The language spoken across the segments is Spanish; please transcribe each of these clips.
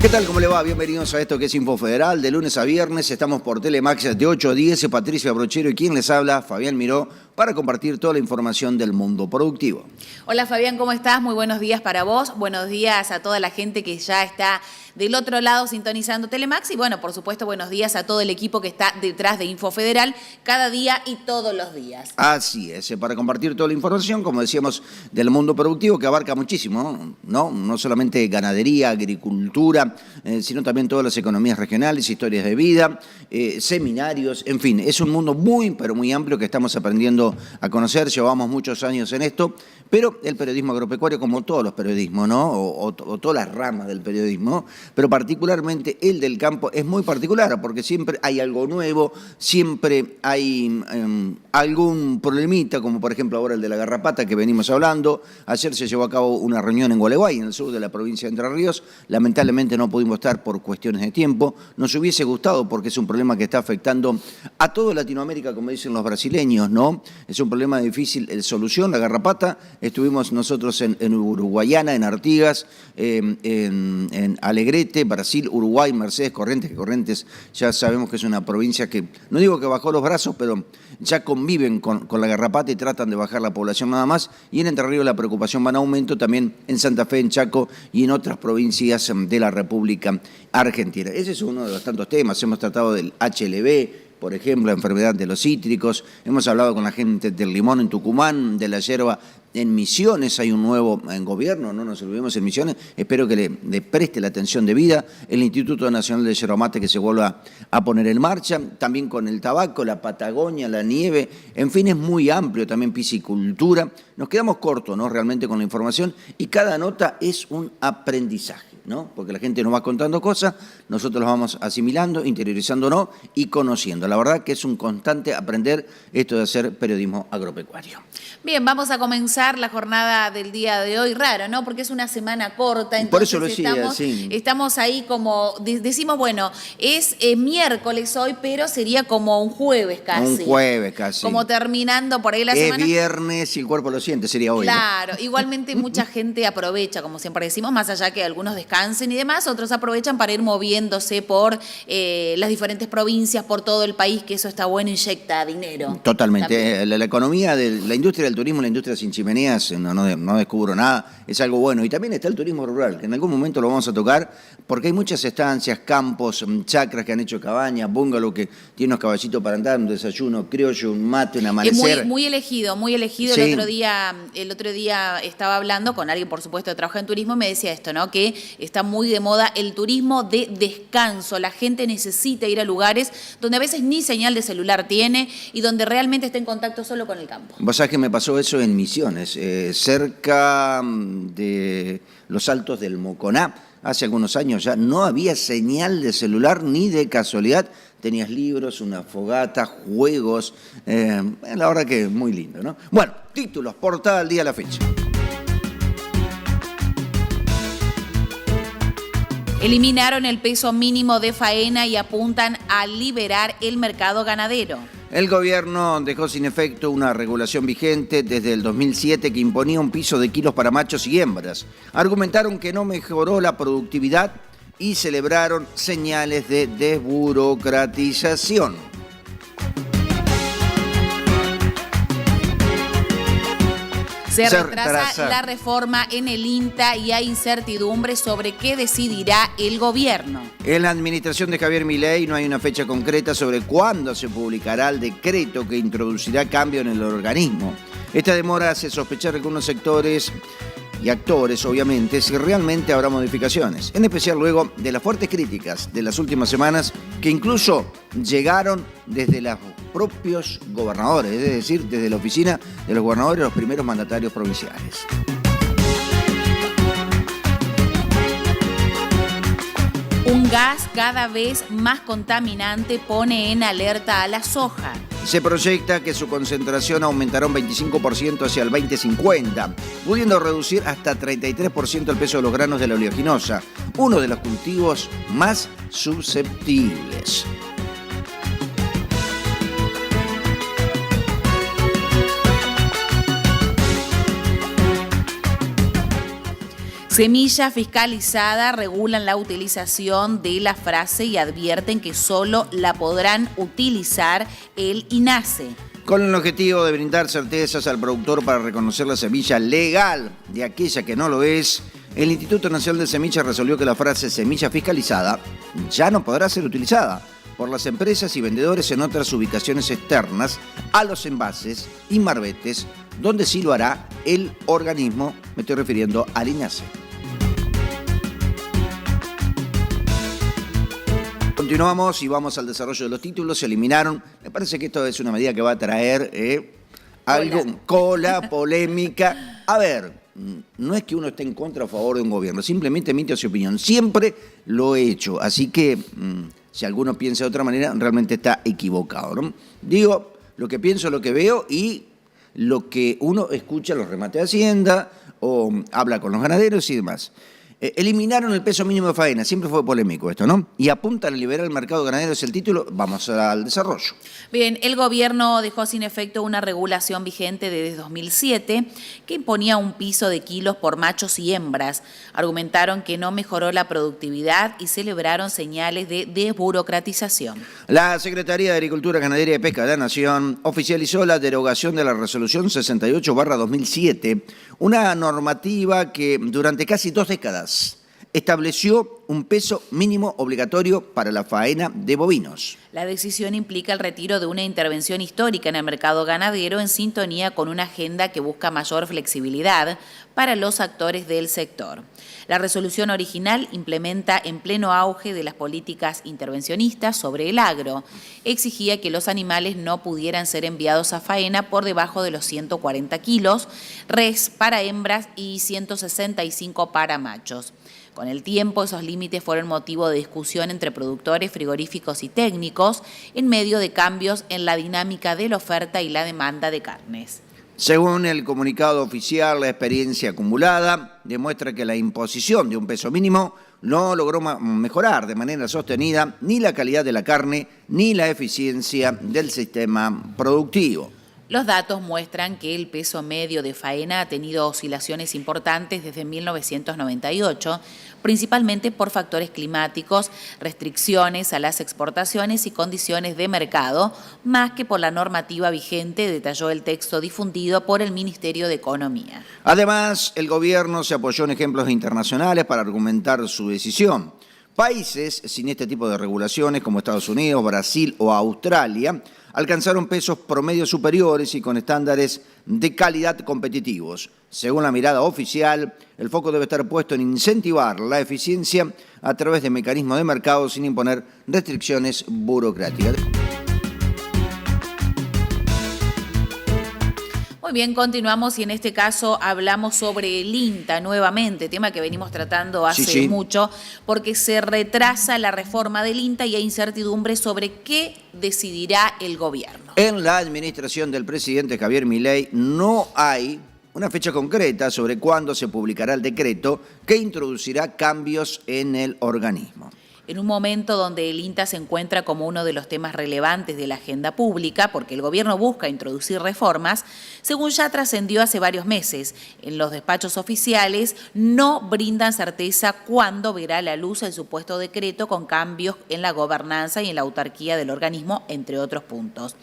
¿Qué tal? ¿Cómo le va? Bienvenidos a esto que es Info Federal. De lunes a viernes estamos por Telemax de 8 a 10. Patricia Brochero y quien les habla, Fabián Miró, para compartir toda la información del mundo productivo. Hola Fabián, ¿cómo estás? Muy buenos días para vos. Buenos días a toda la gente que ya está del otro lado sintonizando Telemax. Y bueno, por supuesto, buenos días a todo el equipo que está detrás de Info Federal cada día y todos los días. Así es, para compartir toda la información, como decíamos, del mundo productivo que abarca muchísimo, ¿no? No solamente ganadería, agricultura, sino también todas las economías regionales, historias de vida, seminarios, en fin, es un mundo muy, pero muy amplio que estamos aprendiendo a conocer. Llevamos muchos años en esto, pero el periodismo agropecuario, como todos los periodismos, ¿no? O todas las ramas del periodismo, pero particularmente el del campo es muy particular, porque siempre hay algo nuevo, siempre hay algún problemita, como por ejemplo ahora el de la garrapata que venimos hablando. Ayer se llevó a cabo una reunión en Gualeguay, en el sur de la provincia de Entre Ríos. Lamentablemente no pudimos estar por cuestiones de tiempo. Nos hubiese gustado porque es un problema que está afectando a toda Latinoamérica, como dicen los brasileños, ¿no? Es un problema difícil de solución, la garrapata. Estuvimos nosotros en Uruguayana, en Artigas, en Alegrete, Brasil, Uruguay, Mercedes, Corrientes, que Corrientes ya sabemos que es una provincia que, no digo que bajó los brazos, pero ya conviven con la garrapata y tratan de bajar la población nada más. Y en Entre Ríos la preocupación va en aumento, también en Santa Fe, en Chaco y en otras provincias de la República Argentina. Ese es uno de los tantos temas. Hemos tratado del HLB, por ejemplo, la enfermedad de los cítricos. Hemos hablado con la gente del limón en Tucumán, de la yerba en Misiones. Hay un nuevo gobierno, no nos olvidemos, en Misiones. Espero que le preste la atención debida. El Instituto Nacional de Yerba Mate que se vuelva a poner en marcha. También con el tabaco, la Patagonia, la nieve. En fin, es muy amplio también piscicultura. Nos quedamos cortos, ¿no? Realmente con la información. Y cada nota es un aprendizaje, ¿no? Porque la gente nos va contando cosas, nosotros las vamos asimilando, interiorizándonos y conociendo. La verdad que es un constante aprender esto de hacer periodismo agropecuario. Bien, vamos a comenzar la jornada del día de hoy. Raro, ¿no? Porque es una semana corta. Entonces por eso lo decía, sí. Estamos ahí como, decimos, bueno, es miércoles hoy, pero sería como un jueves casi. Un jueves casi. Como terminando por ahí la semana. Es viernes y el cuerpo lo siente, sería hoy. Claro, ¿no? Igualmente mucha gente aprovecha, como siempre decimos, más allá que algunos descansen y demás, otros aprovechan para ir moviéndose por las diferentes provincias, por todo el país, que eso está bueno, inyecta dinero. Totalmente. La economía de la industria del turismo, la industria sin chimeneas, no descubro nada, es algo bueno. Y también está el turismo rural, que en algún momento lo vamos a tocar, porque hay muchas estancias, campos, chacras que han hecho cabañas, bungalow que tiene unos caballitos para andar, un desayuno criollo, un mate, un amanecer. Muy elegido, muy elegido. Sí. El otro día estaba hablando con alguien, por supuesto, que trabaja en turismo, y me decía esto, ¿no? Que está muy de moda el turismo de descanso. La gente necesita ir a lugares donde a veces ni señal de celular tiene y donde realmente está en contacto solo con el campo. Vos sabés que me pasó eso en Misiones, cerca de los Altos del Moconá. Hace algunos años ya no había señal de celular ni de casualidad. Tenías libros, una fogata, juegos. La verdad que es muy lindo, ¿no? Bueno, títulos, portada del día a la fecha. Eliminaron el peso mínimo de faena y apuntan a liberar el mercado ganadero. El gobierno dejó sin efecto una regulación vigente desde el 2007 que imponía un piso de kilos para machos y hembras. Argumentaron que no mejoró la productividad y celebraron señales de desburocratización. Se retrasa la reforma en el INTA y hay incertidumbre sobre qué decidirá el gobierno. En la administración de Javier Milei no hay una fecha concreta sobre cuándo se publicará el decreto que introducirá cambio en el organismo. Esta demora hace sospechar algunos sectores y actores, obviamente, si realmente habrá modificaciones, en especial luego de las fuertes críticas de las últimas semanas que incluso llegaron desde los propios gobernadores, es decir, desde la oficina de los gobernadores, los primeros mandatarios provinciales. Un gas cada vez más contaminante pone en alerta a la soja. Se proyecta que su concentración aumentará un 25% hacia el 2050, pudiendo reducir hasta 33% el peso de los granos de la oleaginosa, uno de los cultivos más susceptibles. Semilla fiscalizada regulan la utilización de la frase y advierten que solo la podrán utilizar el INASE. Con el objetivo de brindar certezas al productor para reconocer la semilla legal de aquella que no lo es, el Instituto Nacional de Semillas resolvió que la frase semilla fiscalizada ya no podrá ser utilizada por las empresas y vendedores en otras ubicaciones externas a los envases y marbetes, donde sí lo hará el organismo, me estoy refiriendo al INASE. Continuamos y vamos al desarrollo de los títulos. Se eliminaron. Me parece que esto es una medida que va a traer cola, polémica. A ver, no es que uno esté en contra o a favor de un gobierno, simplemente emite su opinión. Siempre lo he hecho, así que si alguno piensa de otra manera, realmente está equivocado, ¿no? Digo lo que pienso, lo que veo y lo que uno escucha en los remates de Hacienda o habla con los ganaderos y demás. Eliminaron el peso mínimo de faena, siempre fue polémico esto, ¿no? Y apuntan a liberar el mercado ganadero, es el título, vamos al desarrollo. Bien, el gobierno dejó sin efecto una regulación vigente desde 2007 que imponía un piso de kilos por machos y hembras. Argumentaron que no mejoró la productividad y celebraron señales de desburocratización. La Secretaría de Agricultura, Ganadería y Pesca de la Nación oficializó la derogación de la Resolución 68/2007, una normativa que durante casi 2 décadas estableció un peso mínimo obligatorio para la faena de bovinos. La decisión implica el retiro de una intervención histórica en el mercado ganadero en sintonía con una agenda que busca mayor flexibilidad para los actores del sector. La resolución original implementa en pleno auge de las políticas intervencionistas sobre el agro. Exigía que los animales no pudieran ser enviados a faena por debajo de los 140 kilos, res para hembras y 165 para machos. Con el tiempo, esos límites fueron motivo de discusión entre productores, frigoríficos y técnicos en medio de cambios en la dinámica de la oferta y la demanda de carnes. Según el comunicado oficial, la experiencia acumulada demuestra que la imposición de un peso mínimo no logró mejorar de manera sostenida ni la calidad de la carne ni la eficiencia del sistema productivo. Los datos muestran que el peso medio de faena ha tenido oscilaciones importantes desde 1998, principalmente por factores climáticos, restricciones a las exportaciones y condiciones de mercado, más que por la normativa vigente, detalló el texto difundido por el Ministerio de Economía. Además, el gobierno se apoyó en ejemplos internacionales para argumentar su decisión. Países sin este tipo de regulaciones, como Estados Unidos, Brasil o Australia, alcanzaron pesos promedios superiores y con estándares de calidad competitivos. Según la mirada oficial, el foco debe estar puesto en incentivar la eficiencia a través de mecanismos de mercado sin imponer restricciones burocráticas. Muy bien, continuamos y en este caso hablamos sobre el INTA nuevamente, tema que venimos tratando hace mucho, porque se retrasa la reforma del INTA y hay incertidumbre sobre qué decidirá el gobierno. En la administración del presidente Javier Milei no hay una fecha concreta sobre cuándo se publicará el decreto que introducirá cambios en el organismo. En un momento donde el INTA se encuentra como uno de los temas relevantes de la agenda pública, porque el gobierno busca introducir reformas, según ya trascendió hace varios meses, en los despachos oficiales no brindan certeza cuándo verá la luz el supuesto decreto con cambios en la gobernanza y en la autarquía del organismo, entre otros puntos.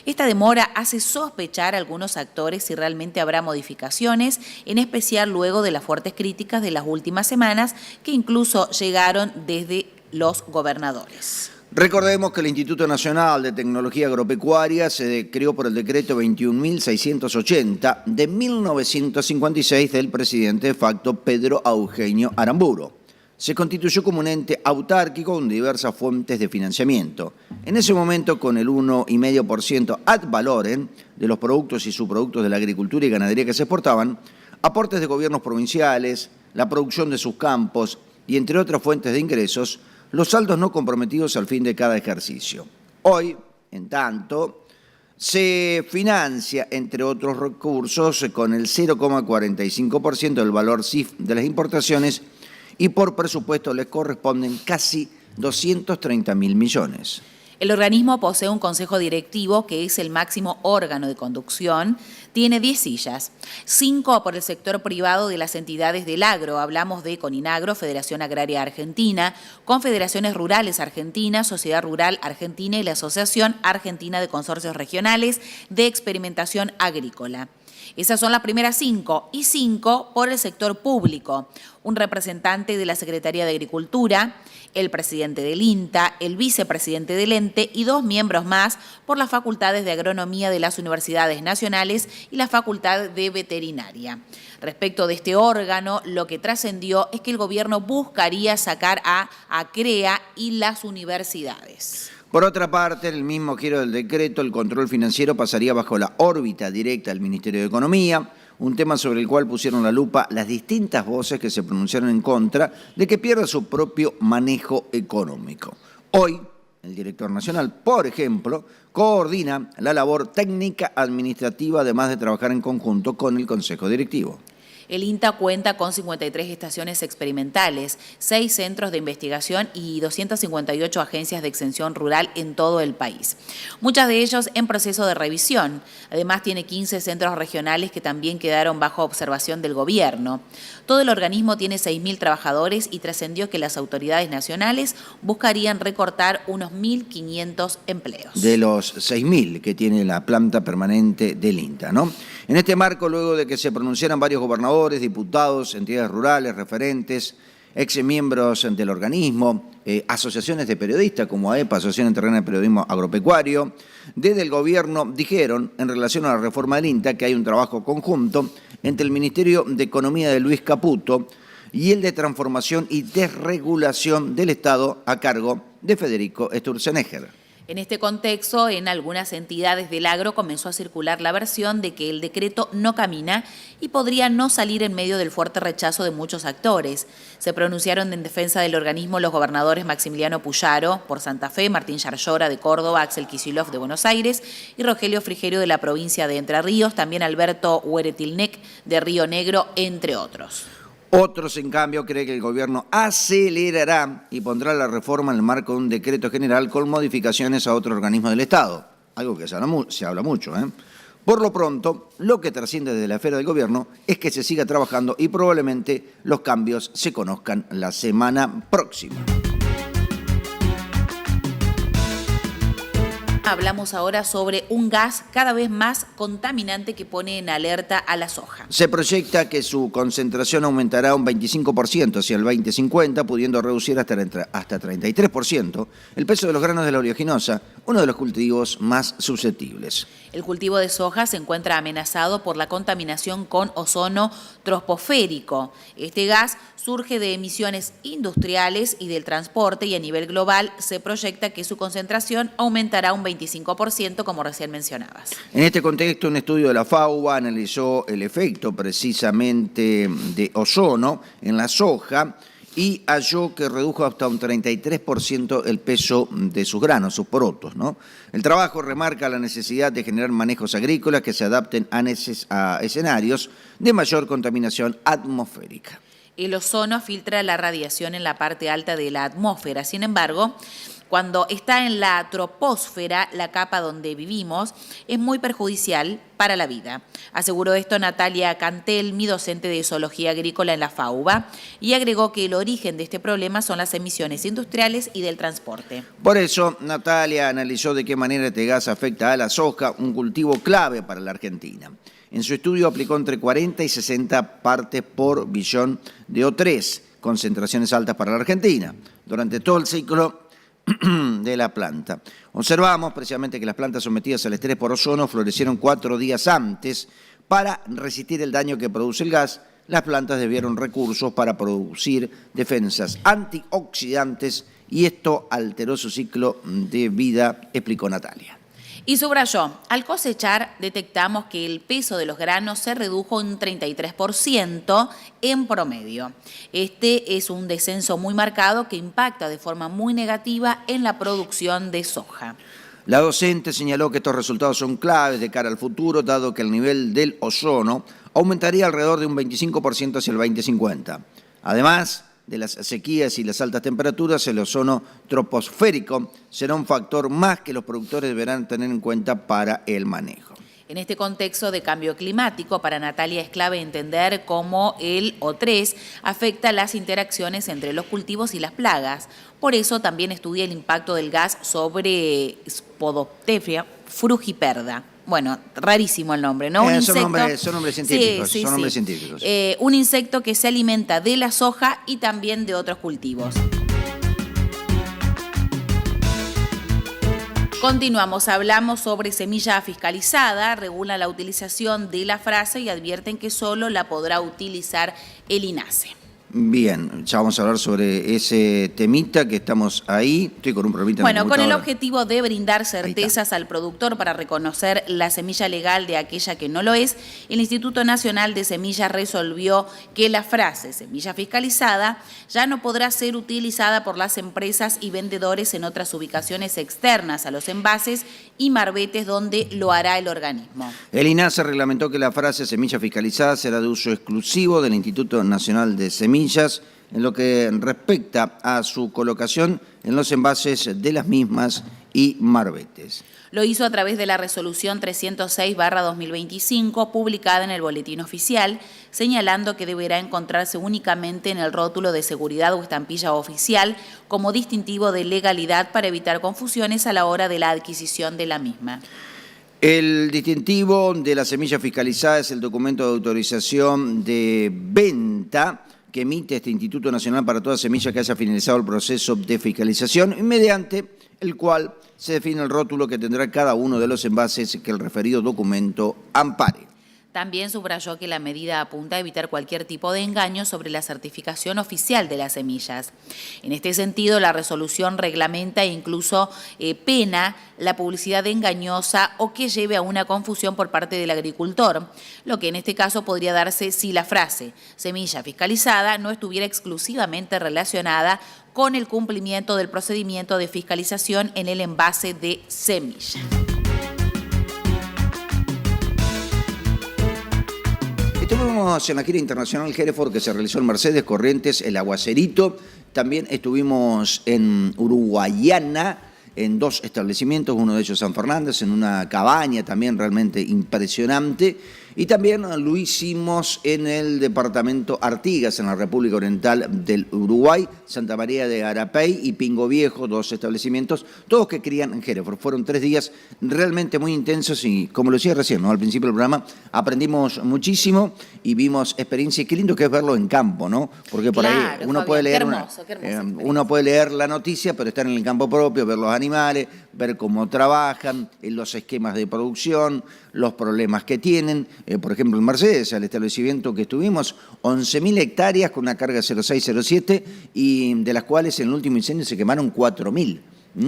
Esta demora hace sospechar a algunos actores si realmente habrá modificaciones, en especial luego de las fuertes críticas de las últimas semanas, que incluso llegaron desde los gobernadores. Recordemos que el Instituto Nacional de Tecnología Agropecuaria se creó por el decreto 21.680 de 1956 del presidente de facto Pedro Eugenio Aramburu. Se constituyó como un ente autárquico con diversas fuentes de financiamiento. En ese momento, con el 1,5% ad valorem de los productos y subproductos de la agricultura y ganadería que se exportaban, aportes de gobiernos provinciales, la producción de sus campos y entre otras fuentes de ingresos, los saldos no comprometidos al fin de cada ejercicio. Hoy, en tanto, se financia, entre otros recursos, con el 0,45% del valor CIF de las importaciones y por presupuesto les corresponden casi 230.000 millones. El organismo posee un consejo directivo que es el máximo órgano de conducción. Tiene 10 sillas, 5 por el sector privado de las entidades del agro. Hablamos de Coninagro, Federación Agraria Argentina, Confederaciones Rurales Argentinas, Sociedad Rural Argentina y la Asociación Argentina de Consorcios Regionales de Experimentación Agrícola. Esas son las primeras 5 y 5 por el sector público. Un representante de la Secretaría de Agricultura, el presidente del INTA, el vicepresidente del ente y 2 miembros más por las facultades de agronomía de las universidades nacionales y la facultad de veterinaria. Respecto de este órgano, lo que trascendió es que el gobierno buscaría sacar a ACREA y las universidades. Por otra parte, en el mismo giro del decreto, el control financiero pasaría bajo la órbita directa del Ministerio de Economía, un tema sobre el cual pusieron la lupa las distintas voces que se pronunciaron en contra de que pierda su propio manejo económico. Hoy, el director nacional, por ejemplo, coordina la labor técnica administrativa, además de trabajar en conjunto con el Consejo Directivo. El INTA cuenta con 53 estaciones experimentales, 6 centros de investigación y 258 agencias de extensión rural en todo el país. Muchas de ellos en proceso de revisión. Además, tiene 15 centros regionales que también quedaron bajo observación del gobierno. Todo el organismo tiene 6.000 trabajadores y trascendió que las autoridades nacionales buscarían recortar unos 1.500 empleos. De los 6.000 que tiene la planta permanente del INTA, ¿no? En este marco, luego de que se pronunciaran varios gobernadores, diputados, entidades rurales, referentes, exmiembros del organismo, asociaciones de periodistas como AEPA, Asociación Internacional de Periodismo Agropecuario, desde el gobierno dijeron en relación a la reforma del INTA que hay un trabajo conjunto entre el Ministerio de Economía de Luis Caputo y el de Transformación y Desregulación del Estado a cargo de Federico Sturzenegger. En este contexto, en algunas entidades del agro comenzó a circular la versión de que el decreto no camina y podría no salir en medio del fuerte rechazo de muchos actores. Se pronunciaron en defensa del organismo los gobernadores Maximiliano Puyaro, por Santa Fe, Martín Yarlora, de Córdoba, Axel Kicillof, de Buenos Aires, y Rogelio Frigerio, de la provincia de Entre Ríos, también Alberto Hueretilnec, de Río Negro, entre otros. Otros, en cambio, creen que el gobierno acelerará y pondrá la reforma en el marco de un decreto general con modificaciones a otros organismos del Estado, algo que se habla mucho. Por lo pronto, lo que trasciende desde la esfera del gobierno es que se siga trabajando y probablemente los cambios se conozcan la semana próxima. Hablamos ahora sobre un gas cada vez más contaminante que pone en alerta a la soja. Se proyecta que su concentración aumentará un 25% hacia el 2050, pudiendo reducir hasta 33% el peso de los granos de la oleaginosa, uno de los cultivos más susceptibles. El cultivo de soja se encuentra amenazado por la contaminación con ozono troposférico. Este gas surge de emisiones industriales y del transporte y a nivel global se proyecta que su concentración aumentará un 25%, como recién mencionabas. En este contexto, un estudio de la FAO analizó el efecto precisamente de ozono en la soja y halló que redujo hasta un 33% el peso de sus granos, sus porotos, ¿no? El trabajo remarca la necesidad de generar manejos agrícolas que se adapten a escenarios de mayor contaminación atmosférica. El ozono filtra la radiación en la parte alta de la atmósfera. Sin embargo, cuando está en la troposfera, la capa donde vivimos, es muy perjudicial para la vida. Aseguró esto Natalia Cantel, mi docente de zoología agrícola en la FAUBA, y agregó que el origen de este problema son las emisiones industriales y del transporte. Por eso, Natalia analizó de qué manera este gas afecta a la soja, un cultivo clave para la Argentina. En su estudio aplicó entre 40 y 60 partes por billón de O3, concentraciones altas para la Argentina, durante todo el ciclo de la planta. Observamos precisamente que las plantas sometidas al estrés por ozono florecieron 4 días antes. Para resistir el daño que produce el gas, las plantas debieron recursos para producir defensas antioxidantes y esto alteró su ciclo de vida, explicó Natalia. Y subrayó, al cosechar detectamos que el peso de los granos se redujo un 33% en promedio. Este es un descenso muy marcado que impacta de forma muy negativa en la producción de soja. La docente señaló que estos resultados son claves de cara al futuro, dado que el nivel del ozono aumentaría alrededor de un 25% hacia el 2050. Además, de las sequías y las altas temperaturas, el ozono troposférico será un factor más que los productores deberán tener en cuenta para el manejo. En este contexto de cambio climático, para Natalia es clave entender cómo el O3 afecta las interacciones entre los cultivos y las plagas. Por eso también estudia el impacto del gas sobre Spodopteria frugiperda. Bueno, rarísimo el nombre, ¿no? Son nombres científicos. Sí, son nombres científicos. Un insecto que se alimenta de la soja y también de otros cultivos. Continuamos, hablamos sobre semilla fiscalizada, regula la utilización de la frase y advierten que solo la podrá utilizar el INASE. Bien, ya vamos a hablar sobre ese temita que estamos ahí. Estoy con un problemita. Bueno, con el objetivo de brindar certezas al productor para reconocer la semilla legal de aquella que no lo es, el Instituto Nacional de Semillas resolvió que la frase semilla fiscalizada ya no podrá ser utilizada por las empresas y vendedores en otras ubicaciones externas a los envases y marbetes donde lo hará el organismo. El INASE reglamentó que la frase semilla fiscalizada será de uso exclusivo del Instituto Nacional de Semillas en lo que respecta a su colocación en los envases de las mismas y marbetes. Lo hizo a través de la resolución 306/2025, publicada en el Boletín Oficial, señalando que deberá encontrarse únicamente en el rótulo de seguridad o estampilla oficial como distintivo de legalidad para evitar confusiones a la hora de la adquisición de la misma. El distintivo de la semilla fiscalizada es el documento de autorización de venta que emite este Instituto Nacional para toda semilla que haya finalizado el proceso de fiscalización, mediante el cual se define el rótulo que tendrá cada uno de los envases que el referido documento ampare. También subrayó que la medida apunta a evitar cualquier tipo de engaño sobre la certificación oficial de las semillas. En este sentido, la resolución reglamenta e incluso pena la publicidad engañosa o que lleve a una confusión por parte del agricultor, lo que en este caso podría darse si la frase semilla fiscalizada no estuviera exclusivamente relacionada con el cumplimiento del procedimiento de fiscalización en el envase de semilla. Estuvimos en la gira internacional Hereford que se realizó en Mercedes, Corrientes, El Aguacerito. También estuvimos en Uruguayana, en 2 establecimientos, uno de ellos San Fernández, en una cabaña también realmente impresionante. Y también lo hicimos en el departamento Artigas, en la República Oriental del Uruguay, Santa María de Arapey y Pingo Viejo, 2 establecimientos, todos que crían en Hereford. Fueron 3 días realmente muy intensos y, como lo decía recién, ¿no?, al principio del programa, aprendimos muchísimo y vimos experiencias. Qué lindo que es verlo en campo, ¿no? Porque por ahí uno Fabián, puede leer uno puede leer la noticia, pero estar en el campo propio, ver los animales, ver cómo trabajan, los esquemas de producción, los problemas que tienen. Por ejemplo, en Mercedes, al establecimiento que estuvimos, 11.000 hectáreas con una carga 0607 y de las cuales en el último incendio se quemaron 4.000.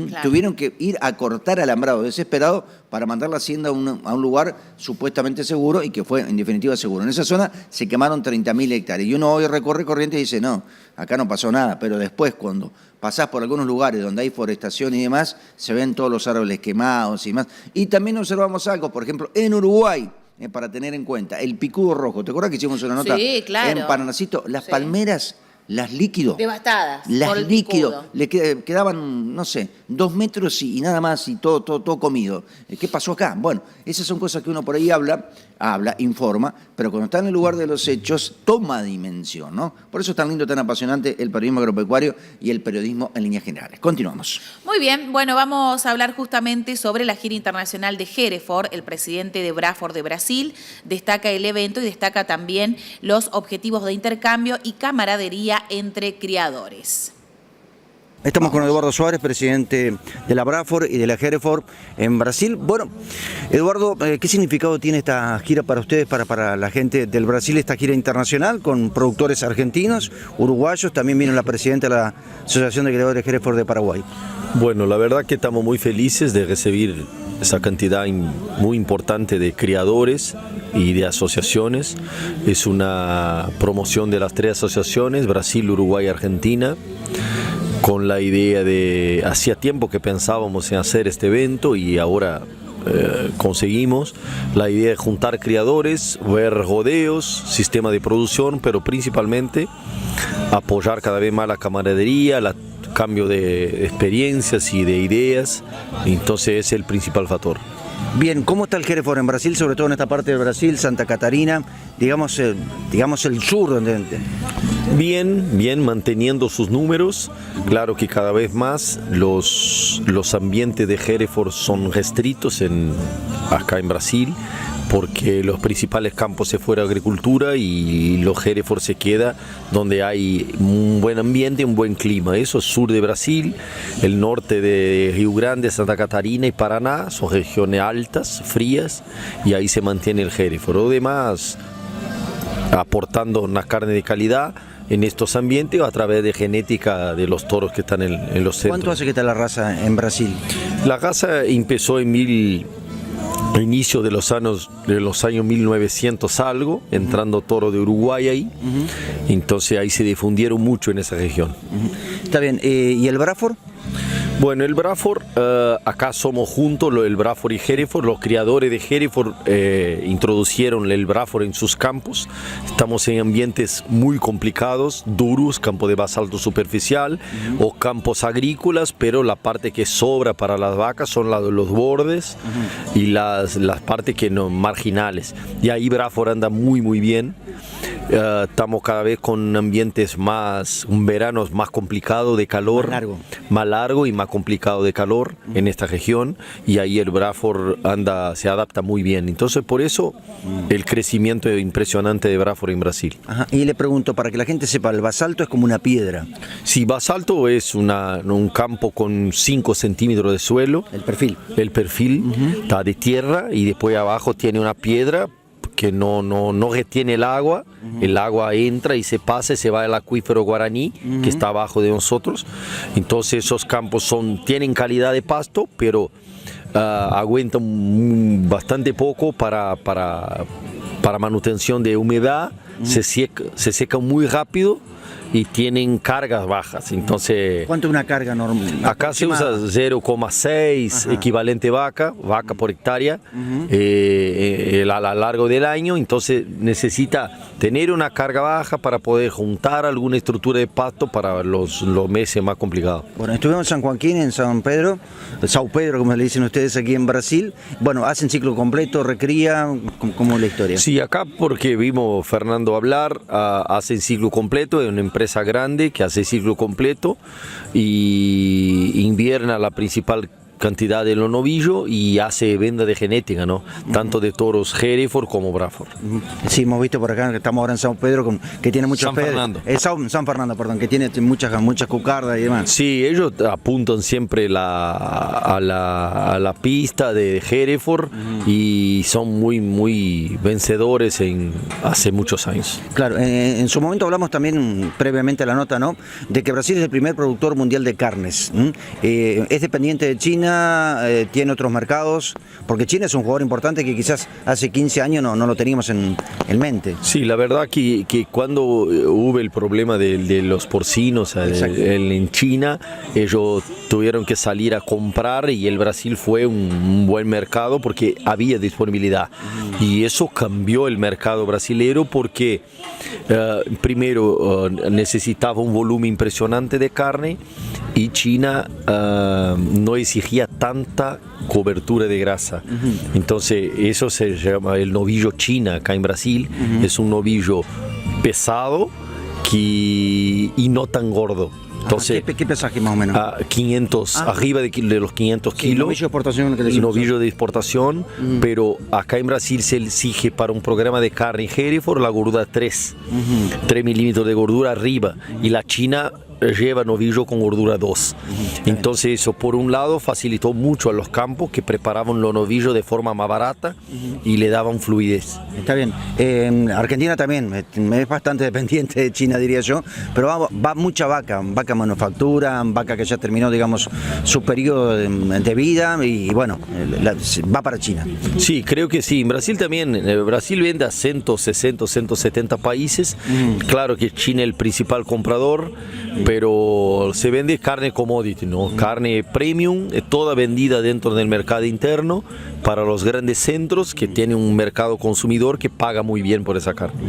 Claro. Tuvieron que ir a cortar alambrado desesperado para mandar la hacienda a un lugar supuestamente seguro y que fue en definitiva seguro. En esa zona se quemaron 30.000 hectáreas y uno hoy recorre Corrientes y dice, no, acá no pasó nada, pero después cuando pasás por algunos lugares donde hay forestación y demás, se ven todos los árboles quemados y demás. Y también observamos algo, por ejemplo, en Uruguay, para tener en cuenta, el picudo rojo. ¿Te acuerdas que hicimos una nota en Paranacito? Las palmeras, las líquido. Devastadas. Las líquido. Le quedaban, no sé, 2 metros y nada más y todo comido. ¿Qué pasó acá? Bueno, esas son cosas que uno por ahí habla, informa, pero cuando está en el lugar de los hechos, toma dimensión, ¿no? Por eso es tan lindo, tan apasionante el periodismo agropecuario y el periodismo en líneas generales. Continuamos. Muy bien, bueno, vamos a hablar justamente sobre la gira internacional de Hereford. El presidente de Braford de Brasil destaca el evento y destaca también los objetivos de intercambio y camaradería entre criadores. Estamos con Eduardo Suárez, presidente de la Braford y de la Hereford en Brasil. Bueno, Eduardo, ¿qué significado tiene esta gira para ustedes, para la gente del Brasil, esta gira internacional con productores argentinos, uruguayos? También vino la presidenta de la Asociación de Criadores Hereford de Paraguay. Bueno, la verdad que estamos muy felices de recibir esa cantidad muy importante de criadores y de asociaciones. Es una promoción de las 3 asociaciones, Brasil, Uruguay y Argentina, con la idea de, hacía tiempo que pensábamos en hacer este evento y ahora conseguimos. La idea es juntar criadores, ver rodeos, sistema de producción, pero principalmente apoyar cada vez más la camaradería, el cambio de experiencias y de ideas. Entonces es el principal factor. Bien, ¿cómo está el Hereford en Brasil, sobre todo en esta parte de Brasil, Santa Catarina, digamos el sur? Donde... Bien, manteniendo sus números. Claro que cada vez más los ambientes de Hereford son restritos acá en Brasil, porque los principales campos se fueron a agricultura y los Hereford se queda donde hay un buen ambiente, un buen clima. Eso es sur de Brasil, el norte de Río Grande, Santa Catarina y Paraná, son regiones altas, frías, y ahí se mantiene el Hereford. Además, aportando una carne de calidad en estos ambientes a través de genética de los toros que están en los centros. ¿Cuánto hace que está la raza en Brasil? La raza empezó inicio de los años 1900 algo, entrando toro de Uruguay ahí. Entonces ahí se difundieron mucho en esa región. Está bien, ¿y el Braford? Bueno, el Braford, acá somos juntos, el Braford y Hereford. Los criadores de Hereford introducieron el Braford en sus campos. Estamos en ambientes muy complicados, duros, campo de basalto superficial o campos agrícolas, pero la parte que sobra para las vacas son los bordes y las partes que no, marginales. Y ahí Braford anda muy bien. Estamos cada vez con ambientes un verano más complicado de calor, más largo y más complicado de calor en esta región, y ahí el Braford se adapta muy bien. Entonces por eso el crecimiento impresionante de Braford en Brasil. Ajá. Y le pregunto, para que la gente sepa, el basalto es como una piedra. Sí, basalto es un campo con 5 centímetros de suelo. El perfil. El perfil está de tierra y después abajo tiene una piedra que no retiene el agua. El agua entra y se va al acuífero guaraní, que está abajo de nosotros. Entonces esos campos tienen calidad de pasto, pero aguantan bastante poco para manutención de humedad. Se secan muy rápido y tienen cargas bajas. Entonces, ¿cuánto es una carga normal? Acá se usa 0,6 equivalente vaca por hectárea a lo largo del año. Entonces necesita tener una carga baja para poder juntar alguna estructura de pasto para los meses más complicados. Bueno, estuvimos en San Joaquín, en San Pedro, Sao Pedro, como le dicen ustedes aquí en Brasil. Bueno, hacen ciclo completo, recría, ¿cómo es la historia? Sí, acá porque vimos Fernando hablar, hacen ciclo completo, es una empresa grande que hace ciclo completo y invierna la principal cantidad de los novillos y hace venta de genética, ¿no? Tanto de toros Hereford como Braford. Sí, hemos visto por acá que estamos ahora en San Pedro, que tiene muchas... San Fernando, perdón, que tiene muchas cucardas y demás. Sí, ellos apuntan siempre a la pista de Hereford y son muy vencedores hace muchos años. Claro, en su momento hablamos también, previamente a la nota, ¿no?, de que Brasil es el primer productor mundial de carnes. Es dependiente de China, tiene otros mercados, porque China es un jugador importante que quizás hace 15 años no lo teníamos en mente. Sí, la verdad que cuando hubo el problema de los porcinos en China, ellos tuvieron que salir a comprar y el Brasil fue un buen mercado porque había disponibilidad. Y eso cambió el mercado brasilero porque primero necesitaba un volumen impresionante de carne y China no exigía tanta cobertura de grasa. Entonces eso se llama el novillo China acá en Brasil. Es un novillo pesado y no tan gordo. Entonces, ¿qué pesaje más o menos? 500, arriba de los 500 kilos. Novillo de exportación. Novillo de exportación, pero acá en Brasil se exige para un programa de carne Hereford la gordura 3 milímetros de gordura arriba, y la China lleva novillo con gordura 2. Entonces eso por un lado facilitó mucho a los campos que preparaban los novillos de forma más barata y le daban fluidez. Está bien. Argentina también es bastante dependiente de China, diría yo, pero va mucha vaca manufactura, vaca que ya terminó, digamos, su periodo de vida y bueno, va para China. Sí, creo que sí. En Brasil también. Brasil vende a 160, 170 países. Claro que China es el principal comprador, pero se vende carne commodity, ¿no? Carne premium, toda vendida dentro del mercado interno, para los grandes centros que tienen un mercado consumidor que paga muy bien por esa carne.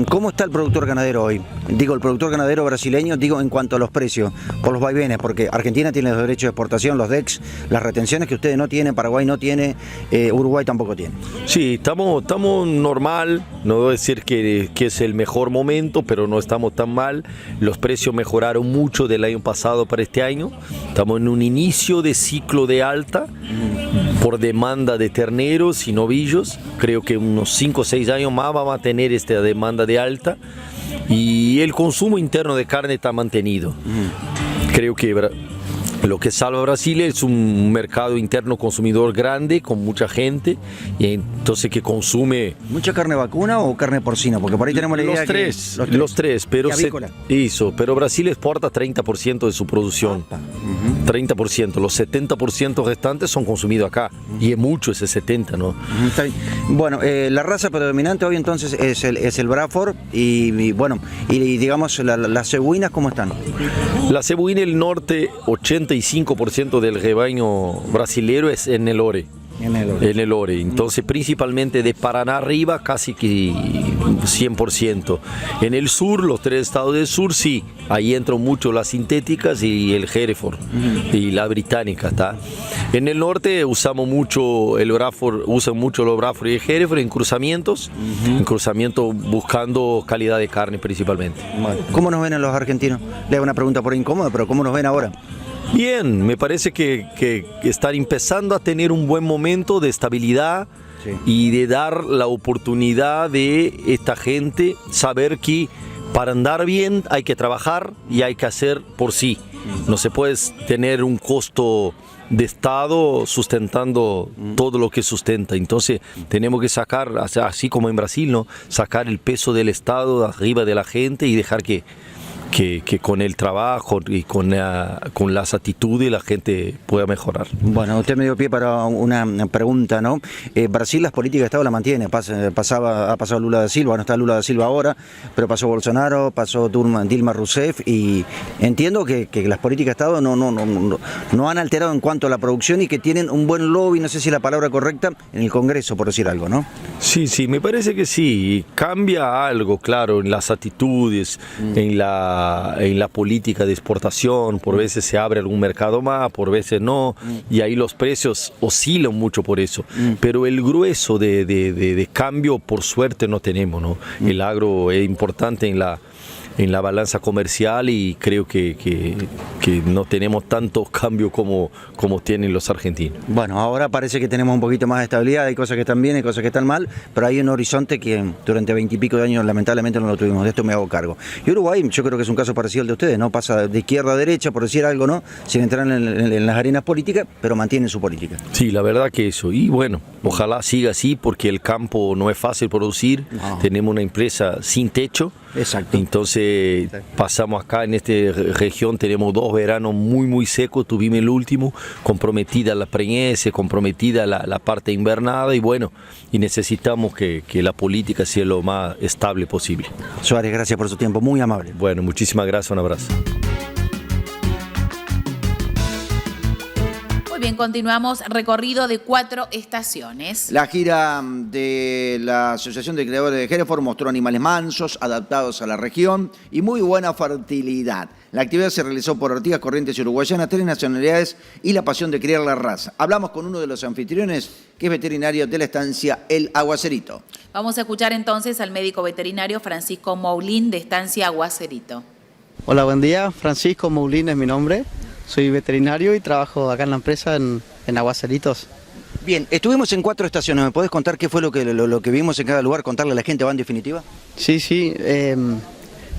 ¿Cómo está el productor ganadero hoy? Digo, el productor ganadero brasileño, digo en cuanto a los precios, por los vaivenes, porque Argentina tiene los derechos de exportación, los DEX, las retenciones que ustedes no tienen, Paraguay no tiene, Uruguay tampoco tiene. Sí, estamos normal, no voy a decir que es el mejor momento, pero no estamos tan mal. Los precios mejoraron mucho del año pasado para este año. Estamos en un inicio de ciclo de alta por demanda de terneros y novillos. Creo que unos 5 o 6 años más vamos a tener esta demanda de alta y el consumo interno de carne está mantenido. Creo que lo que salva a Brasil es un mercado interno consumidor grande, con mucha gente, y entonces que consume... ¿Mucha carne vacuna o carne porcina? Porque por ahí tenemos la idea los tres, pero pero Brasil exporta 30% de su producción. 30%, los 70% restantes son consumidos acá, y es mucho ese 70, ¿no? Bueno, la raza predominante hoy entonces es el Braford, y bueno, y digamos las cebuinas, ¿cómo están? La cebuina del norte, 85% del rebaño brasilero es en el Ore. En el Ore. Entonces, principalmente de Paraná arriba, casi que 100%. En el sur, los 3 estados del sur, sí, ahí entran mucho las sintéticas y el Hereford y la británica, ¿está? En el norte usamos mucho el Braford, usan mucho los Braford y el Hereford en cruzamientos, buscando calidad de carne principalmente. ¿Cómo nos ven a los argentinos? Le hago una pregunta por incómoda, pero ¿cómo nos ven ahora? Bien, me parece que están empezando a tener un buen momento de estabilidad, sí, y de dar la oportunidad de esta gente saber que para andar bien hay que trabajar y hay que hacer por sí. No se puede tener un costo de Estado sustentando todo lo que sustenta. Entonces tenemos que sacar, así como en Brasil, ¿no?, sacar el peso del Estado arriba de la gente y dejar que con el trabajo y con las actitudes la gente pueda mejorar. Bueno, usted me dio pie para una pregunta, ¿no? Brasil las políticas de Estado la mantiene, ha pasado Lula da Silva, no está Lula da Silva ahora, pero pasó Bolsonaro, pasó Dilma Rousseff, y entiendo que las políticas de Estado no han alterado en cuanto a la producción y que tienen un buen lobby, no sé si es la palabra correcta, en el Congreso, por decir algo, ¿no? Sí, me parece que sí, cambia algo, claro, en las actitudes, en la política de exportación, por veces se abre algún mercado más, por veces no, y ahí los precios oscilan mucho por eso, pero el grueso de cambio por suerte no tenemos, ¿no? El agro es importante en la balanza comercial y creo que no tenemos tantos cambios como tienen los argentinos. Bueno, ahora parece que tenemos un poquito más de estabilidad, hay cosas que están bien, hay cosas que están mal, pero hay un horizonte que durante 20 y pico de años lamentablemente no lo tuvimos, de esto me hago cargo. Y Uruguay, yo creo que es un caso parecido al de ustedes, ¿no? Pasa de izquierda a derecha, por decir algo, ¿no?, sin entrar en las arenas políticas, pero mantienen su política. Sí, la verdad que eso, y bueno, ojalá siga así porque el campo no es fácil producir, tenemos una empresa sin techo. Exacto. Entonces pasamos acá en esta región, tenemos 2 veranos muy secos, tuvimos el último, comprometida la preñez, comprometida la parte invernada, y bueno, y necesitamos que la política sea lo más estable posible. Suárez, gracias por su tiempo, muy amable. Bueno, muchísimas gracias, un abrazo. Bien, continuamos, recorrido de 4 estaciones. La gira de la Asociación de Criadores de Hereford mostró animales mansos, adaptados a la región y muy buena fertilidad. La actividad se realizó por Artigas, Corrientes y Uruguayana, 3 nacionalidades y la pasión de criar la raza. Hablamos con uno de los anfitriones, que es veterinario de la estancia El Aguacerito. Vamos a escuchar entonces al médico veterinario Francisco Moulín, de estancia Aguacerito. Hola, buen día. Francisco Moulín es mi nombre. Soy veterinario y trabajo acá en la empresa en Aguaceritos. Bien, estuvimos en 4 estaciones. ¿Me podés contar qué fue lo que vimos en cada lugar? ¿Contarle a la gente, va, en definitiva? Sí.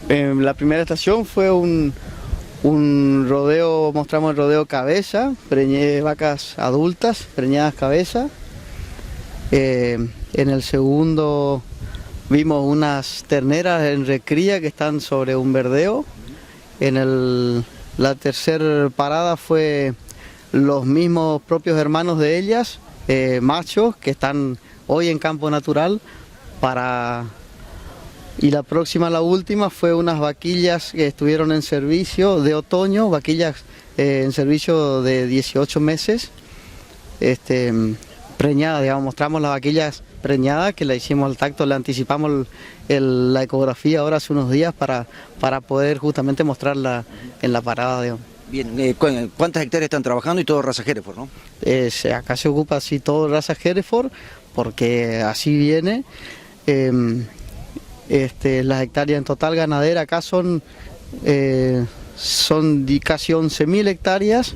La primera estación fue un rodeo, mostramos el rodeo cabeza, vacas adultas, preñadas cabeza. En el segundo vimos unas terneras en recría que están sobre un verdeo. La tercera parada fue los mismos propios hermanos de ellas, machos, que están hoy en campo natural. Y la próxima, la última, fue unas vaquillas que estuvieron en servicio de otoño, vaquillas en servicio de 18 meses, preñadas, digamos, mostramos las vaquillas preñadas, que la hicimos al tacto, le anticipamos la ecografía ahora hace unos días para poder justamente mostrarla en la parada, digamos. Bien, ¿cuántas hectáreas están trabajando y todo raza Hereford, no? Acá se ocupa así todo raza Hereford, porque así viene. Las hectáreas en total ganadera acá son casi 11.000 hectáreas.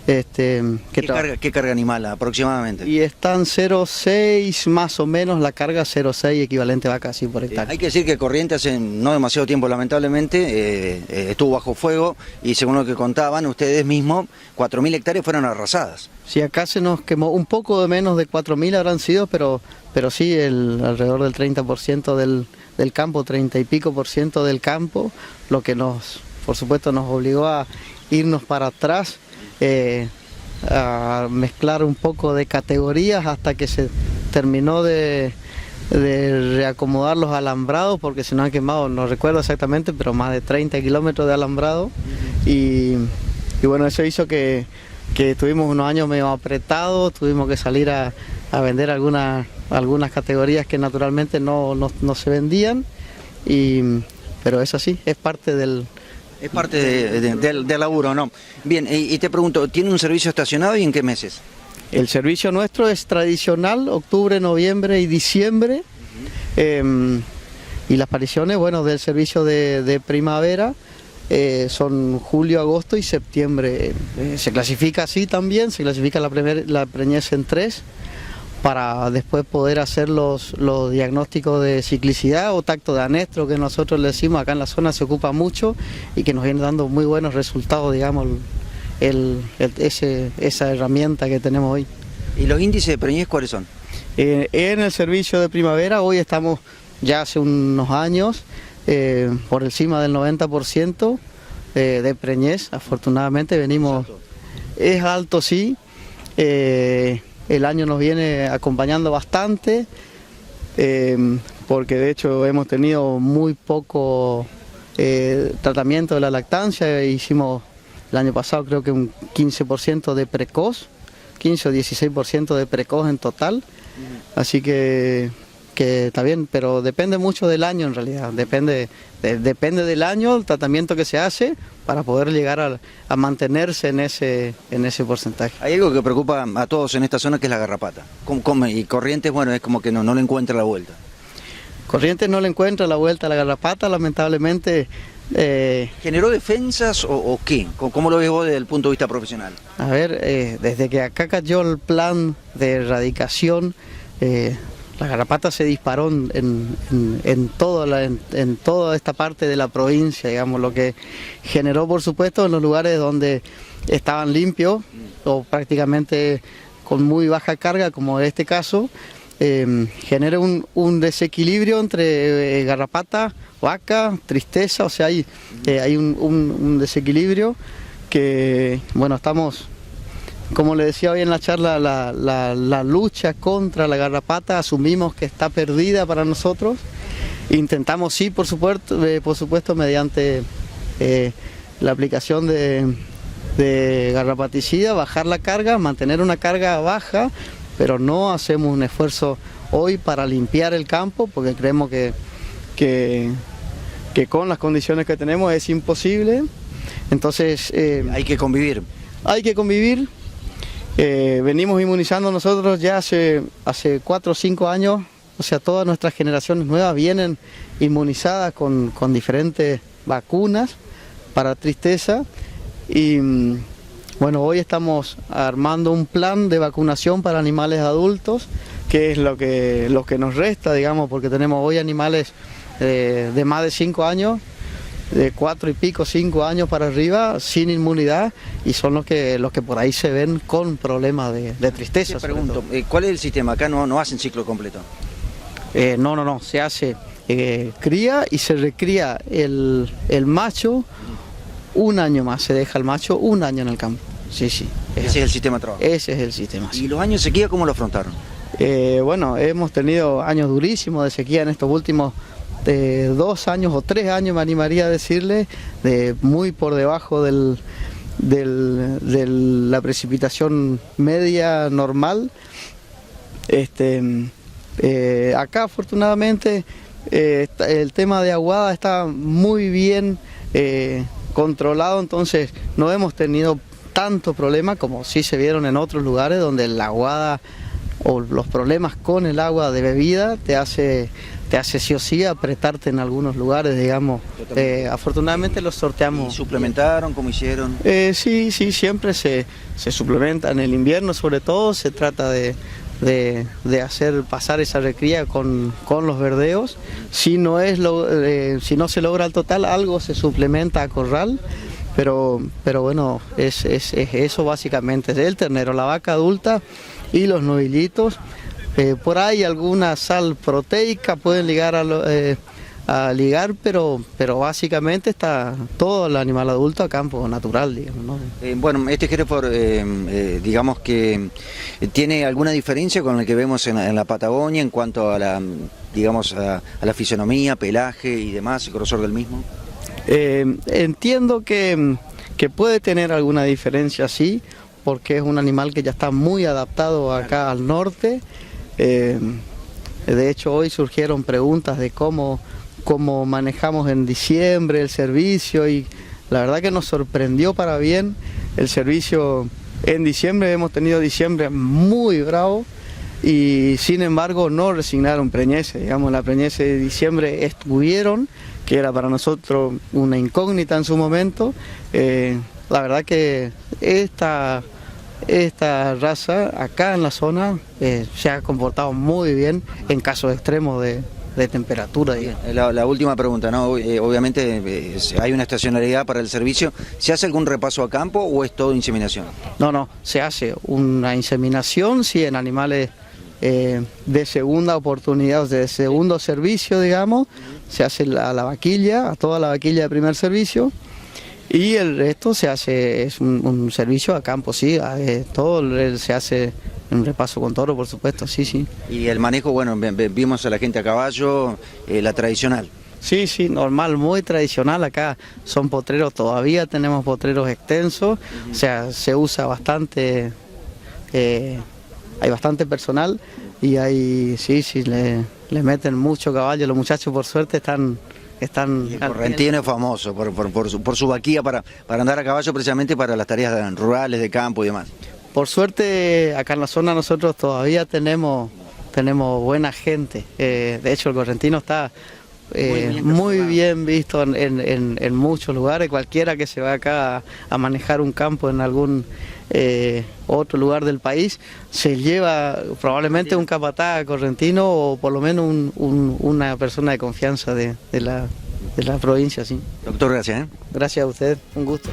¿Qué carga animal aproximadamente? Y están 0,6 más o menos, la carga 0,6 equivalente vaca así por hectárea. Hay que decir que Corrientes hace no demasiado tiempo lamentablemente estuvo bajo fuego y según lo que contaban ustedes mismos, 4.000 hectáreas fueron arrasadas. Sí, acá se nos quemó un poco de menos de 4.000 habrán sido, pero sí alrededor del 30% del campo, 30 y pico % del campo, lo que por supuesto nos obligó a irnos para atrás, a mezclar un poco de categorías hasta que se terminó de reacomodar los alambrados, porque se nos han quemado, no recuerdo exactamente, pero más de 30 kilómetros de alambrado, y bueno, eso hizo que tuvimos unos años medio apretados, tuvimos que salir a vender algunas categorías que naturalmente no se vendían, pero es así, es parte del laburo, ¿no? Bien, y te pregunto, ¿tiene un servicio estacionado y en qué meses? El servicio nuestro es tradicional, octubre, noviembre y diciembre, y las pariciones, bueno, del servicio de primavera son julio, agosto y septiembre. Se clasifica así también, se clasifica la preñez en 3, para después poder hacer los diagnósticos de ciclicidad o tacto de anestro, que nosotros le decimos, acá en la zona se ocupa mucho y que nos viene dando muy buenos resultados, digamos, esa herramienta que tenemos hoy. ¿Y los índices de preñez cuáles son? En el servicio de primavera hoy estamos ya hace unos años por encima del 90% de preñez, afortunadamente venimos... Es alto, sí. El año nos viene acompañando bastante, porque de hecho hemos tenido muy poco tratamiento de la lactancia. Hicimos el año pasado creo que un 15% de precoz, 15 o 16% de precoz en total, así que está bien, pero depende mucho del año en realidad, depende del año, el tratamiento que se hace para poder llegar a mantenerse en ese porcentaje. Hay algo que preocupa a todos en esta zona, que es la garrapata. Y Corrientes, bueno, es como que no le encuentra la vuelta. Corrientes no le encuentra la vuelta a la garrapata, lamentablemente. ¿Generó defensas o qué? ¿Cómo lo ves vos desde el punto de vista profesional? A ver, desde que acá cayó el plan de erradicación, la garrapata se disparó en toda esta parte de la provincia, digamos, lo que generó, por supuesto, en los lugares donde estaban limpios o prácticamente con muy baja carga, como en este caso, genera un desequilibrio entre garrapata, vaca, tristeza, o sea, hay un desequilibrio que, bueno, estamos... Como le decía hoy en la charla, la lucha contra la garrapata asumimos que está perdida para nosotros. Intentamos, sí, por supuesto mediante la aplicación de garrapaticida, bajar la carga, mantener una carga baja, pero no hacemos un esfuerzo hoy para limpiar el campo, porque creemos que con las condiciones que tenemos es imposible. Entonces... hay que convivir. Hay que convivir. Venimos inmunizando nosotros ya hace 4 o 5 años, o sea, todas nuestras generaciones nuevas vienen inmunizadas con diferentes vacunas para tristeza, y bueno, hoy estamos armando un plan de vacunación para animales adultos, que es lo que nos resta, digamos, porque tenemos hoy animales de más de 5 años, de 4 y pico, 5 años para arriba, sin inmunidad, y son los que por ahí se ven con problemas de tristeza. Te pregunto, ¿cuál es el sistema? Acá no hacen ciclo completo. No, se hace cría y se recría el macho un año más, se deja el macho un año en el campo. Sí. Ese es el sistema de trabajo. Ese es el sistema. ¿Y los años de sequía cómo lo afrontaron? Bueno, hemos tenido años durísimos de sequía en estos últimos 2 años o 3 años, me animaría a decirle, muy por debajo de la precipitación media normal, Acá afortunadamente el tema de aguada está muy bien controlado, entonces no hemos tenido tanto problema como sí se vieron en otros lugares donde la aguada o los problemas con el agua de bebida te hace sí o sí apretarte en algunos lugares, digamos. Afortunadamente los sorteamos. ¿Y suplementaron? ¿Cómo hicieron? Sí, siempre se suplementa. En el invierno sobre todo se trata de hacer pasar esa recría con los verdeos. Si no se logra el total, algo se suplementa a corral. Pero bueno, es eso básicamente, es el ternero, la vaca adulta y los novillitos. Por ahí alguna sal proteica pueden ligar a ligar, pero básicamente está todo el animal adulto a campo natural, digamos, ¿no? Bueno, este Hereford, digamos que tiene alguna diferencia con el que vemos en la Patagonia en cuanto a la, digamos, a la fisonomía, pelaje y demás, el grosor del mismo. Entiendo que puede tener alguna diferencia, sí, porque es un animal que ya está muy adaptado acá al norte. De hecho, hoy surgieron preguntas de cómo manejamos en diciembre el servicio, y la verdad que nos sorprendió para bien el servicio en diciembre. Hemos tenido diciembre muy bravo y sin embargo no resignaron preñeces. Digamos, la preñez de diciembre estuvieron, que era para nosotros una incógnita en su momento. La verdad que esta raza acá en la zona se ha comportado muy bien en casos extremos de temperatura. La última pregunta, ¿no? Obviamente hay una estacionalidad para el servicio. ¿Se hace algún repaso a campo o es todo inseminación? No, se hace una inseminación, sí, en animales de segunda oportunidad, o de segundo servicio, digamos. Se hace a la vaquilla, a toda la vaquilla de primer servicio. Y el resto se hace, es un servicio a campo, sí, todo se hace un repaso con toro, por supuesto, sí. Y el manejo, bueno, vimos a la gente a caballo, la tradicional. Sí, normal, muy tradicional. Acá son potreros, todavía tenemos potreros extensos, o sea, se usa bastante, hay bastante personal y hay, sí, le meten mucho caballo. Los muchachos por suerte están... El correntino es famoso por su vaquilla para andar a caballo, precisamente para las tareas rurales, de campo y demás. Por suerte acá en la zona nosotros todavía tenemos buena gente. De hecho el correntino está muy bien visto en muchos lugares. Cualquiera que se va acá a manejar un campo en algún otro lugar del país se lleva probablemente un capataz correntino o por lo menos una persona de confianza de la provincia, sí. Doctor, gracias. Gracias a usted, un gusto.